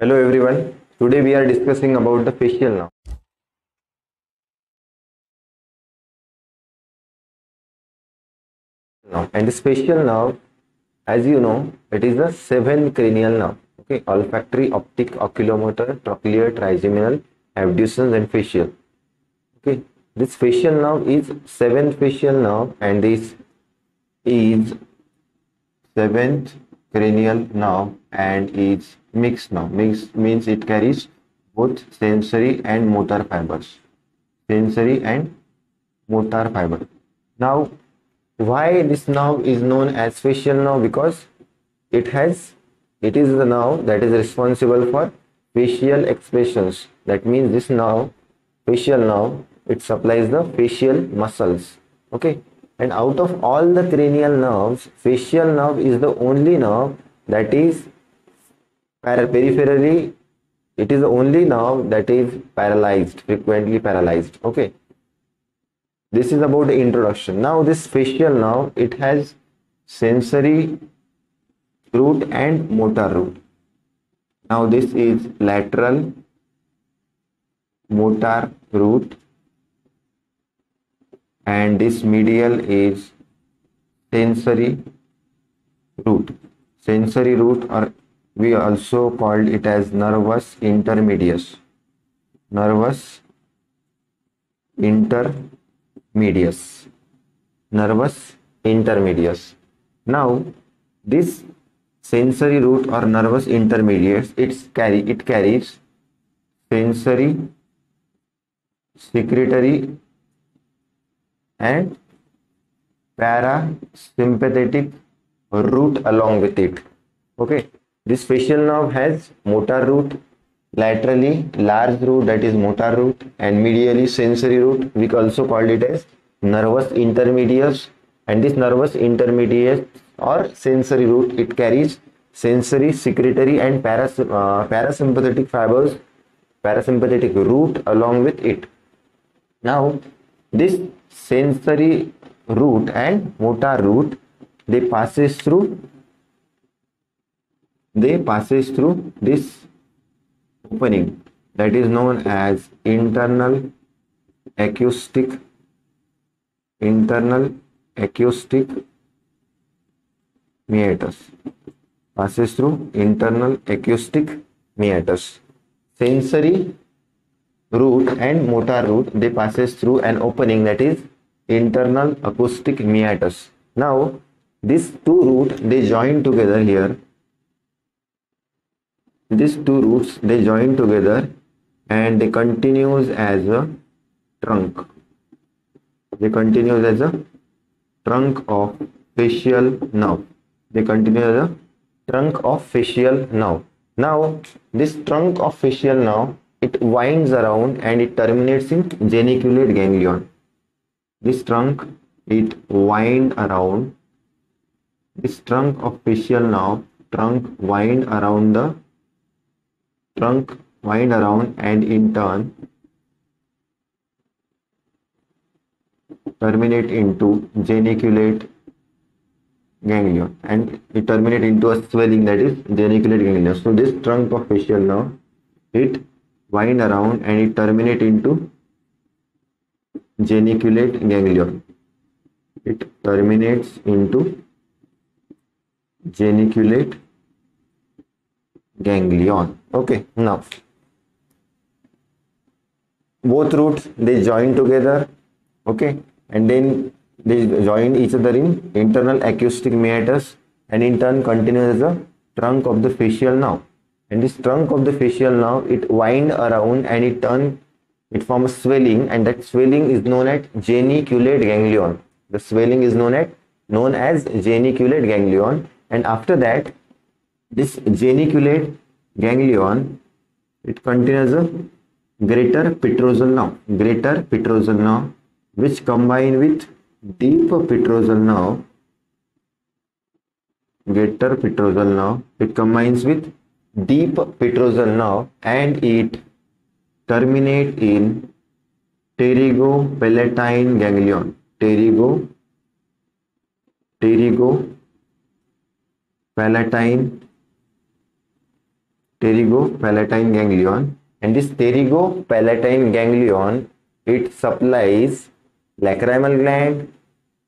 Hello everyone. Today we are discussing about the facial nerve. And this facial nerve, as you know, it is the seventh cranial nerve. Okay, olfactory, optic, oculomotor, trochlear, trigeminal, abducens, and facial. Okay, this facial nerve is seventh facial nerve, and this is seventh cranial nerve and is mixed nerve. Mixed means it carries both sensory and motor fibers. Sensory and motor fiber. Now, why this nerve is known as facial nerve? Because it has it is the nerve that is responsible for facial expressions. That means this nerve, facial nerve, it supplies the facial muscles. Okay, and out of all the cranial nerves, facial nerve is the only nerve that is peripherally. It is the only nerve that is paralyzed, frequently paralyzed. Okay, this is about the introduction. Now this facial nerve, it has sensory root and motor root. Now this is lateral motor root and this medial is sensory root. Sensory root, or we also called it as nervus intermedius. Nervus intermedius. Nervus intermedius. Now this sensory root or nervus intermedius, it carries sensory, secretory and parasympathetic root along with it. Okay, this facial nerve has motor root, laterally large root, that is motor root, and medially sensory root. We also called it as nervus intermedius, and this nervus intermedius or sensory root, it carries sensory, secretory and parasympathetic fibers, parasympathetic root along with it. Now this sensory root and motor root, they passes through this opening that is known as internal acoustic meatus. Passes through internal acoustic meatus. Sensory root and motor root, they passes through an opening that is internal acoustic meatus. Now these two roots, they join together here. These two roots, they join together and they continues as a trunk. They continues as a trunk of facial nerve. They continue as a trunk of facial nerve. Now this trunk of facial nerve, it winds around and it terminates in geniculate ganglion. This trunk, it wind around. This trunk of facial nerve, wind around and in turn terminate into geniculate ganglion, and it terminate into a swelling that is geniculate ganglion. So this trunk of facial nerve, it wind around and it terminate into geniculate ganglion. It terminates into geniculate ganglion. Okay, now both roots, they join together. Okay, and then they join each other in internal acoustic meatus and in turn continues as a trunk of the facial nerve. And this trunk of the facial nerve, it wind around and it forms swelling, and that swelling is known as geniculate ganglion. The swelling is known as geniculate ganglion, and after that this geniculate ganglion, it contains a greater petrosal nerve, which combine with deep petrosal nerve. Greater petrosal nerve, it combines with deep petrosal nerve and it terminate in pterygopalatine ganglion. Pterygopalatine pterygopalatine ganglion, and this pterygopalatine ganglion, it supplies lacrimal gland,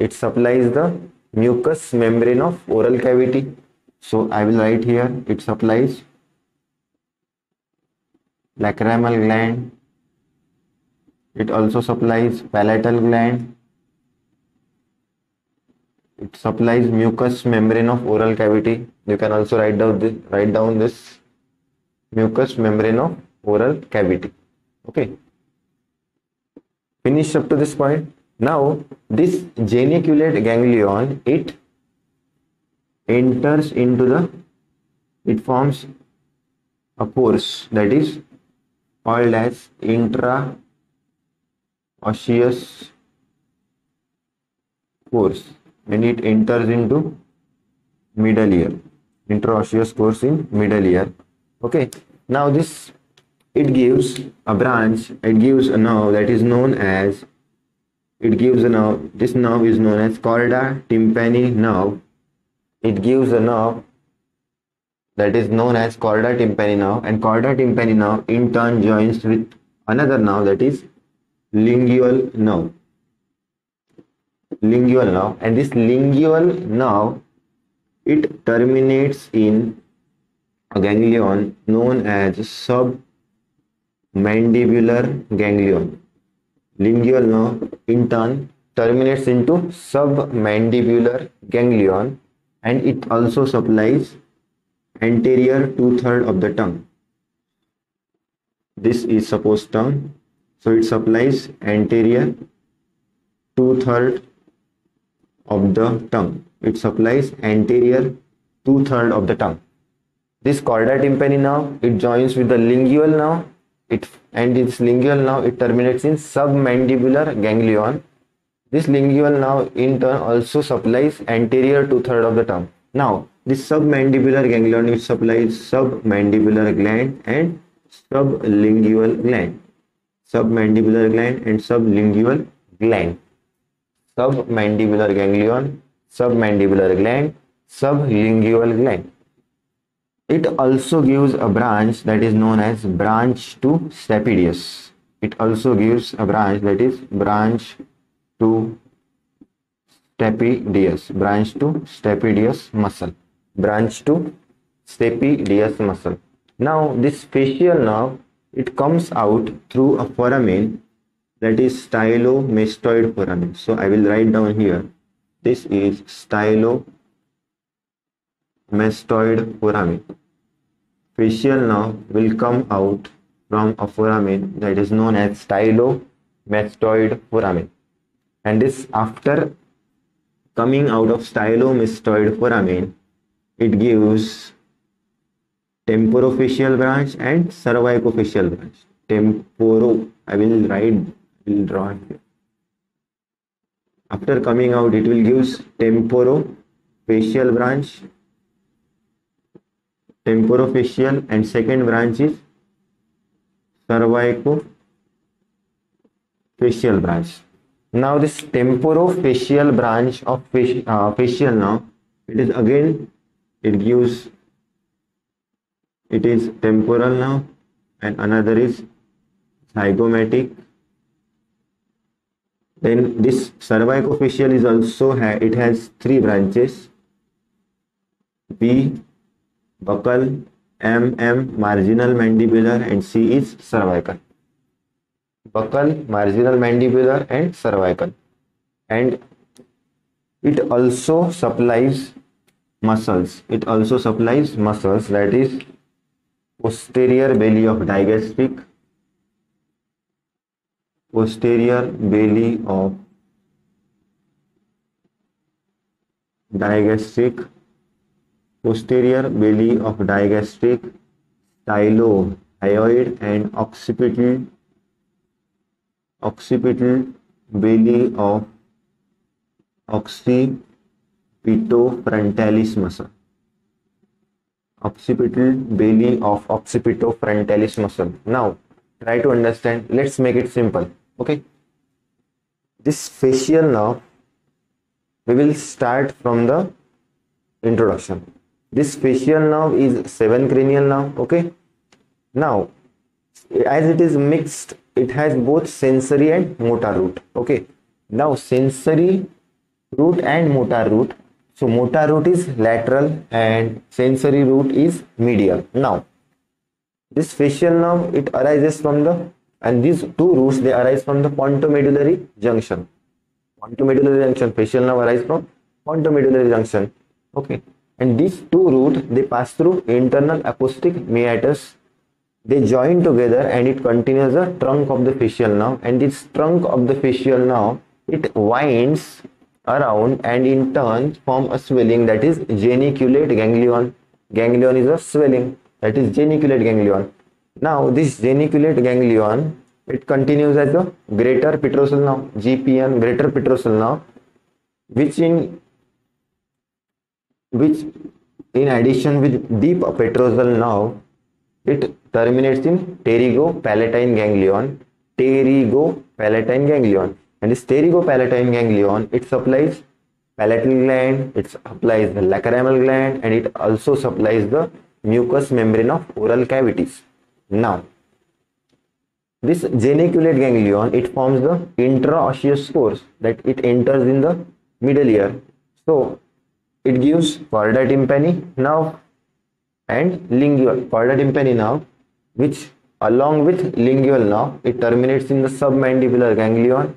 it supplies the mucous membrane of oral cavity. So I will write here, it supplies lacrimal gland, it also supplies palatal gland, it supplies mucous membrane of oral cavity. You can also write down this mucous membrane of oral cavity. Okay, finish up to this point. Now this geniculate ganglion, it enters into it forms a pores that is called as intraosseous pores, and it enters into middle ear, intraosseous pores in middle ear. Okay, now this, it gives a branch, it gives a nerve that is known as, it gives a nerve, this nerve is known as chorda tympani nerve. It gives a nerve that is known as chorda tympani nerve, and chorda tympani nerve in turn joins with another nerve that is lingual nerve. Lingual nerve, and this lingual nerve, it terminates in a ganglion known as submandibular ganglion. Lingual nerve in turn terminates into submandibular ganglion, and it also supplies anterior 2/3 of the tongue. This is supposed tongue, so it supplies anterior 2/3 of the tongue. It supplies anterior 2/3 of the tongue. This chorda tympani nerve, it joins with the lingual nerve, and this lingual nerve, it terminates in submandibular ganglion. This lingual nerve in turn also supplies anterior 2/3 of the tongue. Now this submandibular ganglion, it supplies submandibular gland and sublingual gland. Submandibular gland and sublingual gland. Submandibular ganglion, submandibular gland, sublingual gland. It also gives a branch that is known as branch to stapedius. It also gives a branch that is branch to stapedius, branch to stapedius muscle, branch to stapedius muscle. Now this facial nerve, it comes out through a foramen that is stylomastoid foramen. So I will write down here, this is stylomastoid foramen. Facial nerve will come out from a foramen that is known as stylomastoid foramen, and this, after coming out of stylomastoid foramen, it gives temporofacial branch and cervicofacial branch. I will draw here. After coming out, it will give temporofacial branch, temporofacial, and second branch is cervicofacial branch. Now this temporofacial branch of facial nerve, it is again, it is temporal nerve, and another is zygomatic. Then this cervicofacial is also it has three branches: B buccal, M marginal mandibular, and C is cervical. Buccal, marginal mandibular, and cervical. And it also supplies muscles. It also supplies muscles, that is posterior belly of digastric, posterior belly of digastric, posterior belly of digastric, stylohyoid, and occipital belly of occipitofrontalis muscle. Occipital belly of occipitofrontalis muscle. Now try to understand. Let's make it simple. Okay, this facial nerve, we will start from the introduction. This facial nerve is 7 cranial nerve. Okay, Now, as it is mixed, it has both sensory and motor root. Okay. Now, sensory root and motor root. So, motor root is lateral and sensory root is medial. Now, this facial nerve, it arises from the, and these two roots, they arise from the pontomedullary junction. Pontomedullary junction, facial nerve arises from pontomedullary junction. Okay. And these two roots, they pass through internal acoustic meatus. They join together and it continues the trunk of the facial nerve, and this trunk of the facial nerve, it winds around and in turn form a swelling, that is geniculate ganglion. Ganglion is a swelling, that is geniculate ganglion. Now this geniculate ganglion, it continues as a greater petrosal nerve, GPN, greater petrosal nerve, which in addition with deep petrosal nerve, it terminates in pterygopalatine ganglion. Pterygopalatine ganglion. And this pterygopalatine ganglion, it supplies palatal gland, it supplies the lacrimal gland, and it also supplies the mucous membrane of oral cavities. Now, this geniculate ganglion, it forms the intraosseous spores that it enters in the middle ear. So, it gives chorda tympani nerve and lingual chorda tympani nerve, which along with lingual nerve, it terminates in the submandibular ganglion,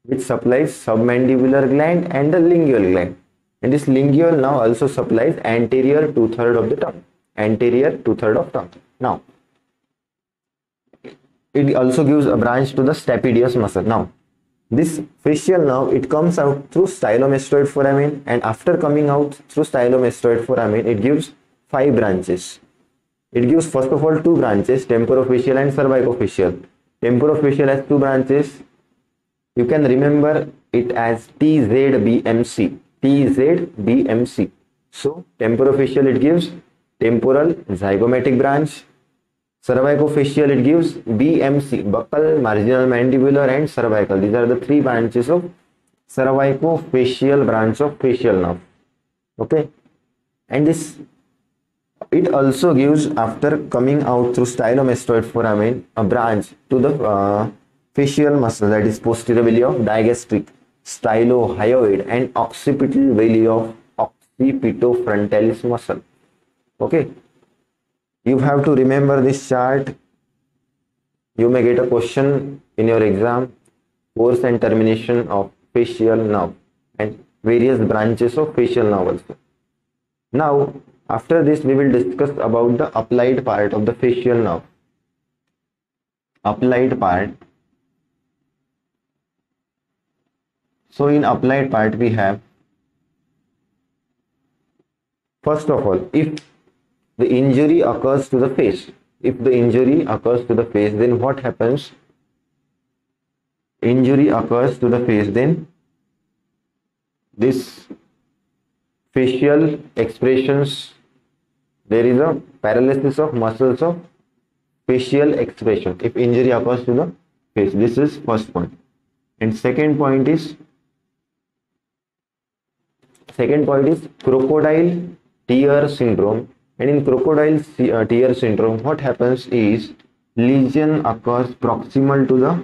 which supplies submandibular gland and the lingual gland. And this lingual nerve also supplies anterior 2/3 of the tongue. Anterior 2/3 of tongue. Now, it also gives a branch to the stapedius muscle. Now, this facial nerve, it comes out through stylomastoid foramen, and after coming out through stylomastoid foramen, it gives 5 branches. It gives first of all 2 branches, temporofacial and cervicofacial. Temporofacial has 2 branches. You can remember it as TZBMC. TZBMC. So temporofacial, it gives temporal zygomatic branch. Cervicofacial, it gives BMC, buccal, marginal mandibular and cervical. These are the 3 branches of cervicofacial branch of facial nerve. Okay. And this, it also gives, after coming out through stylomastoid foramen, a branch to the facial muscle, that is posterior belly of digastric, stylohyoid and occipital belly of occipitofrontalis muscle. Okay. You have to remember this chart. You may get a question in your exam, course and termination of facial nerve and various branches of facial nerve also. Now, after this, we will discuss about the applied part of the facial nerve. Applied part. So, in applied part, we have, first of all, if the injury occurs to the face, then what happens? Injury occurs to the face, then this facial expressions, there is a paralysis of muscles of facial expression if injury occurs to the face. This is first point. And second point is crocodile tear syndrome. And in crocodile tear syndrome, what happens is lesion occurs proximal to the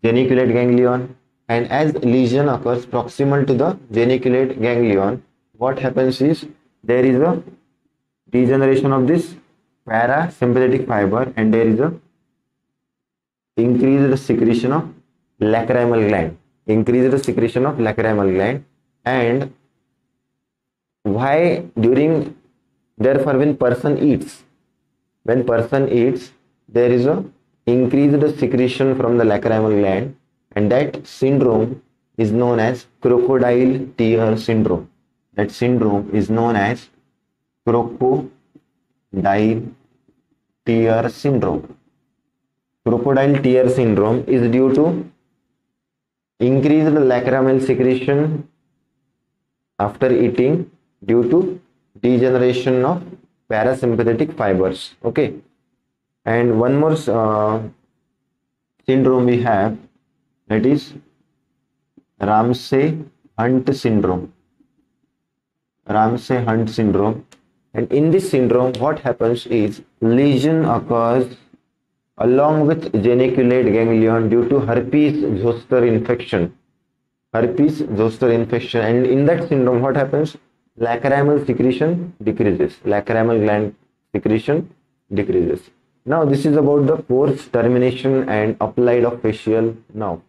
geniculate ganglion, and as lesion occurs proximal to the geniculate ganglion, what happens is there is a degeneration of this parasympathetic fiber, and there is a increased secretion of lacrimal gland. And why? During, therefore, when person eats, there is a increased secretion from the lacrimal gland, and that syndrome is known as crocodile tear syndrome. That syndrome is known as crocodile tear syndrome. Crocodile tear syndrome is due to increased lacrimal secretion after eating due to degeneration of parasympathetic fibers. Okay. And one more syndrome we have, that is Ramsay-Hunt syndrome. And in this syndrome, what happens is lesion occurs along with geniculate ganglion due to herpes zoster infection. Herpes zoster infection, and in that syndrome, what happens? Lacrimal secretion decreases. Lacrimal gland secretion decreases. Now, this is about the course termination and applied of facial nerve.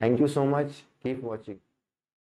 Thank you so much. Keep watching.